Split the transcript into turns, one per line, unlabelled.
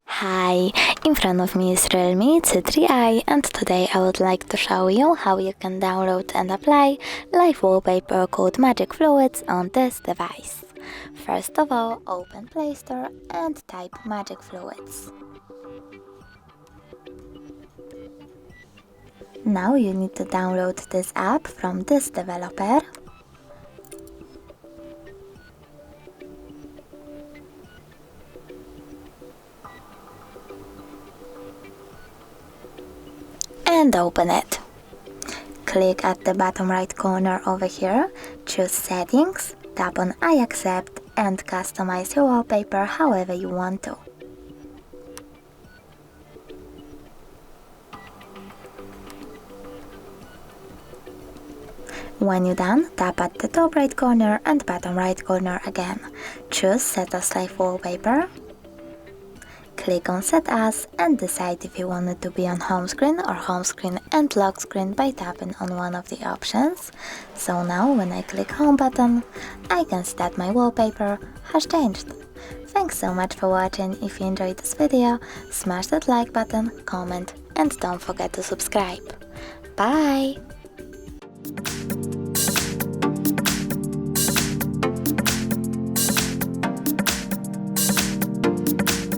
Hi, in front of me is REALME C3i, and today I would like to show you how you can download and apply live wallpaper called Magic Fluids on this device. First of all, open Play Store and type Magic Fluids. Now you need to download this app from this developer. And open it. Click at the bottom right corner over here, choose Settings, tap on I accept and customize your wallpaper however you want to. When you're done, tap at the top right corner and bottom right corner again. Choose Set as Live Wallpaper. Click on Set As and decide if you want it to be on home screen or home screen and lock screen by tapping on one of the options. So now when I click Home button, I can see that my wallpaper has changed. Thanks so much for watching. If you enjoyed this video, smash that like button, comment and don't forget to subscribe. Bye!